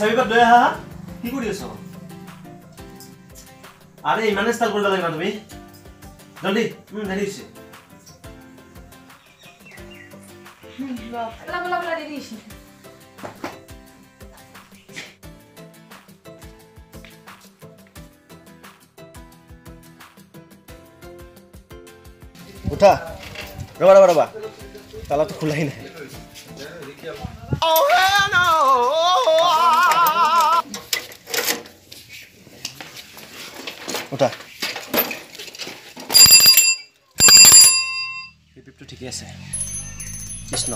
চাবি পাত লৈ আহা কি কৰি আছ আৰে ইমানে স্টাইল কৰিব লাগে না তুমি জলদি দেৰি হৈছে বলা বলা বলা দেৰি হৈছে উঠা ৰবা ৰবা ৰবা তালাটো খোলাই নাই উঠা পিপটো ঠিকই আছে কৃষ্ণ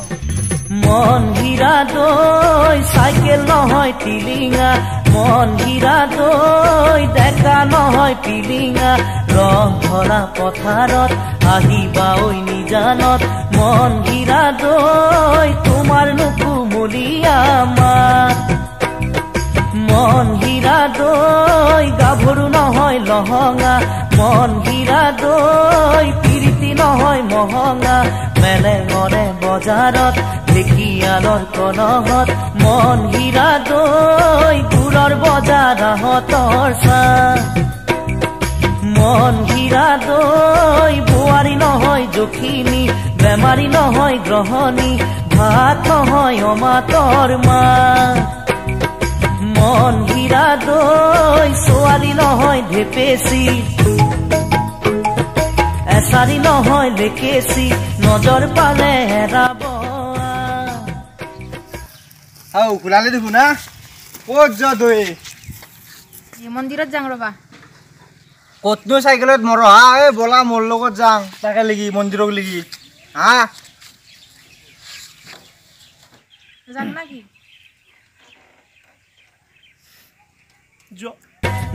মন হীৰা দৈ সাইকেল নহয় টিলিঙা মন হীৰা দৈ দেখা নহয় পিলিঙা ৰং ভৰা পথাৰত আহিবা ঐ নিজানত মন হীৰা দৈ তোমাৰ নুকুমলীয়া মাত মন হীৰা দৈ গাভৰু নহয় লহঙা মন হীৰা দৈ পিৰিতি নহয় মহঙা মেলেঙৰে বজাৰত ঢেকিয়ালৰ কলহত মন হীৰা দৈ গুৰৰ বজাৰহঁতৰ চাহ মন হীৰা দৈ বোৱাৰী নহয় জখিনী বেমাৰী নহয় গ্ৰহণী ভাত নহয় অমাতৰ মা মন হীৰা দৈ ছোৱালী নহয় ঢেপেচি এচাৰি নহয় লেকেচি নজৰ পালে হেৰাব আও কুলালে দেখো না ক'ত যা দৈ এই মন্দিৰত যাং ৰবা কতনো সাইকেলত মৰ হা এ বলা মোৰ লগত যাং তাকে লাগি মন্দিৰক লাগি হা যাম না কি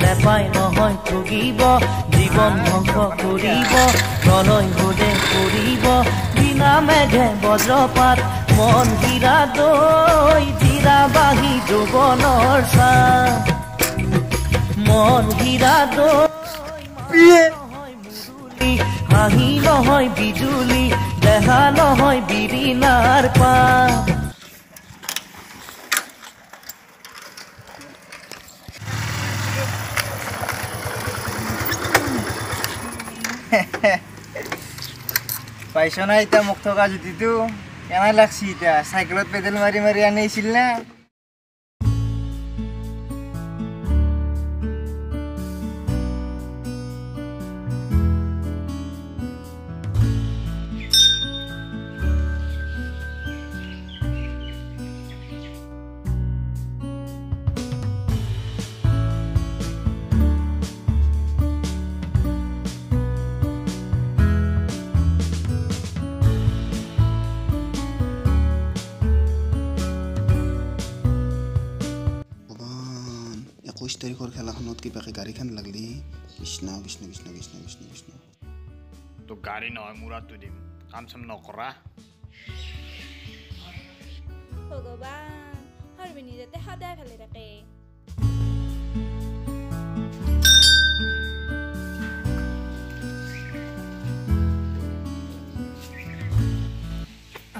নেপাই নহয় ঠগিব জীৱন ধ্বংস কৰিব প্ৰলয় হ'লে কৰিব বিনা মেঘে বজ্ৰপাত মন হীৰা দৈ জিৰা বাঢ়ি যৌৱনৰ চাহ মন হীৰা দৈ নহয় মুৰুলি হাঁহি নহয় বিজুলি দেহা নহয় বিৰিণাৰ পাত পাইছ না এতিয়া মোক থকা জুতিটো কেনে লাগছি এতিয়া সাইকেলত পেডেল মাৰি মাৰি আনিছিল না তাৰিখৰ খেলাখনত কিবাকে গাড়ীখন লাগলি কৃষ্ণ কৃষ্ণ কৃষ্ণ কৃষ্ণ কৃষ্ণ কৃষ্ণ তো গাড়ী নহয় মুৰাটো দিম কাম চাম নকৰা ভগৱান হৰবিনী যাতে সদায় ভালে থাকে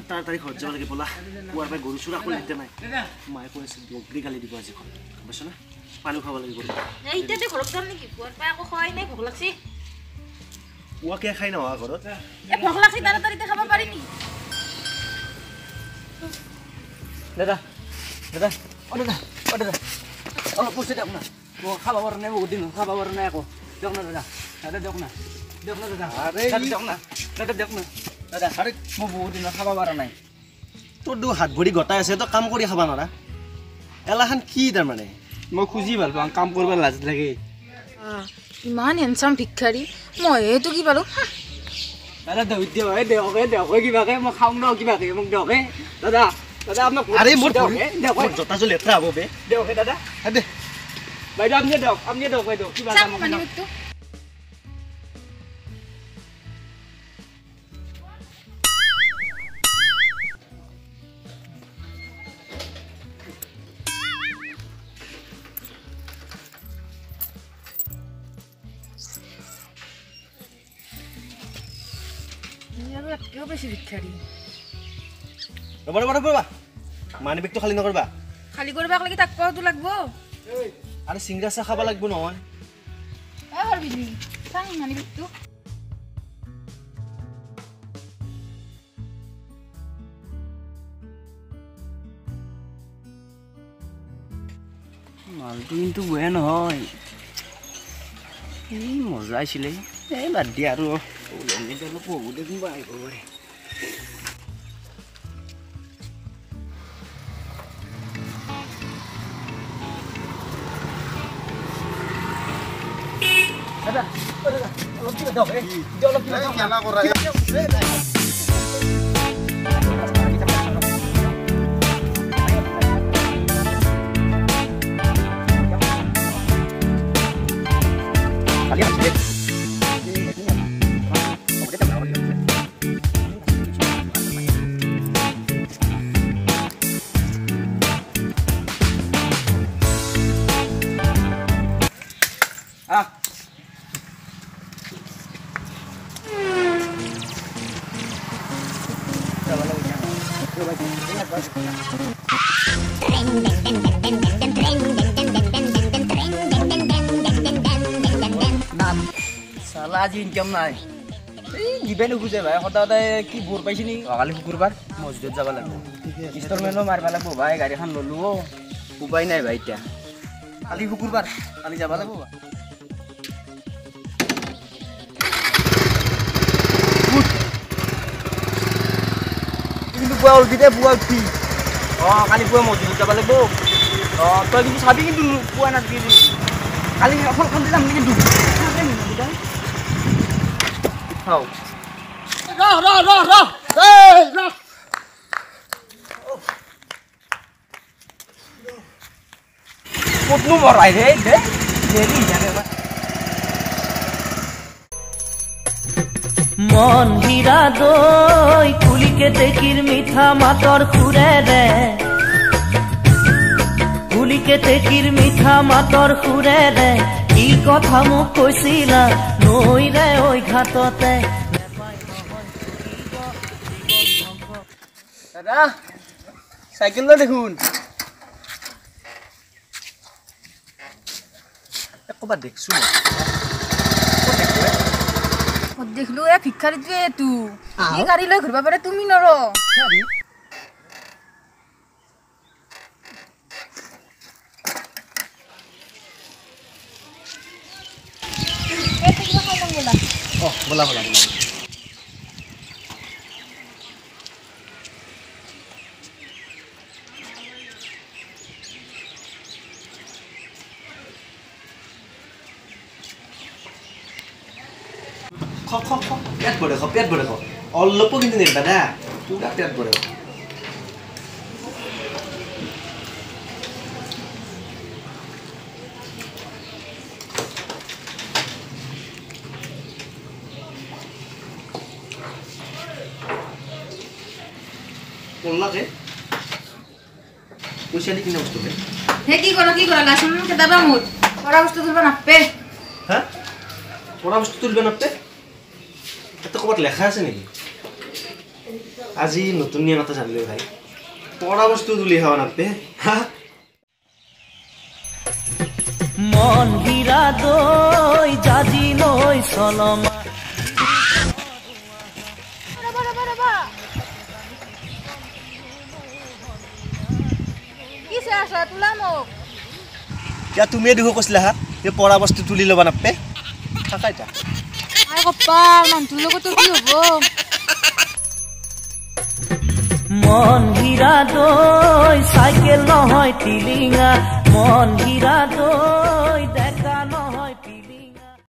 তাড়াতাড়ি ঘৰত যাব লাগে বলা পুৱাৰ পৰা গৰু চুৰা কৰি দিতে নাই মায়ে কৈ আছে বগৰী গালি দিব আজি ঘৰত বুজিছ না পানী খাব লাগিব এইটাতে ঘৰত যাম নেকি পুৱাৰ পৰা আকৌ খোৱাই নাই ভোক লাগছি পুৱা কে খাই নাহা ঘৰত এ ভোক লাগছি তাড়াতাড়িতে খাব পাৰি নি দাদা দাদা ও দাদা ও দাদা অলপ পইচা দিয়ক না মই খাব পৰা নাই বহুত দিন খাব পৰা নাই আকৌ দিয়ক না দাদা দাদা দিয়ক না দাদা আৰে দিয়ক না দাদা দিয়ক না দাদা আৰে মই বহুত দিন খাব পৰা নাই তোৰ দু হাত ভৰি গটাই আছে তো কাম কৰি খাবা নৰা এলাখান কি তাৰমানে মই খুজি ভাল পাওঁ কাম কৰিব লাজ লাগে ইমান হেণ্ডসাম ভিক্ষাৰী মই এইটো কি পালো দাদা দিয়ক কিবাকে মই খাওঁ ন কিবাকে মোক দিয়ক দাদা দাদা আপোনাক আৰে মোৰ জোতাযোৰ লেতেৰা হ'ব বে দিয়ক দাদা দে বাইদেউ আপুনি দিয়ক বাইদেউ কিবা চাম মানি বেগটো কেউ বেশি ভিক্ষাৰী ৰবা ৰবা ৰবা মানি বেগটো খালি নকৰবা খালি কৰবাক লাগি তাক কোৱাটো লাগব আৰে সিংড়া চা খাবা লাগবো নহয় হৰবিনি চাং মানি বিটু মালটো কিন্তু বেয়া নহয় এই মজা আছিলে এই বাদ দিয়া আৰু অলপ বহুত দিন আহিব পাৰে দাদা অলপ কিবা দিয়ক অলপ কিবা দিয়ক খেলা কৰা সালা আজি ইনকাম নাই এই দিবে নুখুজে ভাই সদায় কি বোৰ পাইছি নি কালি শুকুৰবাৰ মছজিদত যাব লাগিব ইনষ্টলমেণ্টো মাৰিব লাগিব ভাই গাড়ীখন ল'লো উপায় নাই ভাই এতিয়া কালি শুকুৰবাৰ কালি যাব লাগিব কিন্তু পুৱা উঠিতে পুৱা উঠি কালি পুৱা মছজিদত যাব লাগিব তই কিন্তু চাবি কিন্তু পুৱা নাথাকিবি কালি এখন যাম কিন্তু Hầu. Rah. Ê, rah. Một núm vào lại thế, để đi nhà này mà. মন হীরা দই কুলিকে তেকির মিঠা মাতর খুরে রে কুলিকে তেকির মিঠা মাতর খুরে রে কি কথা মোক কৈছিলা নই রে ওই ঘাটতে দাদা সাইকেল লো দেখুন একবার দেখছো দেখলো এ ভিক্ষাৰীটোৱে এটো এই গাড়ী লৈ ঘূৰিব পাৰে তুমি নৰ বলা পেট ভৰে খাও অল্প কিন্তু দেখবা না পুৰা পেট ভৰে বললাকে পয়সা দি কিনা বস্তু হে কি কৰা লাচন কেদাবা মুত পৰা বস্তু তুলব নাপে হ্যাঁ পৰা বস্তু তুলবে নাপে এটা কবাত লেখা আছে নেকি আজি নতুন নিয়ম এটা জানিলে ভাই পৰা বস্তু তুলি খাওয়া নাপে মন হীরা দই জাজি নই সলমা কি সে আছা তুলা মোক या तुम्ही देखो कसला हा ते পৰা বস্তু তুলি লবা নাপে থাকা এটা আই কপাল মানটোৰ লগত কি হ'ব মন হীৰা দই সাইকেল নহয় টিলিঙা মন হীৰা দই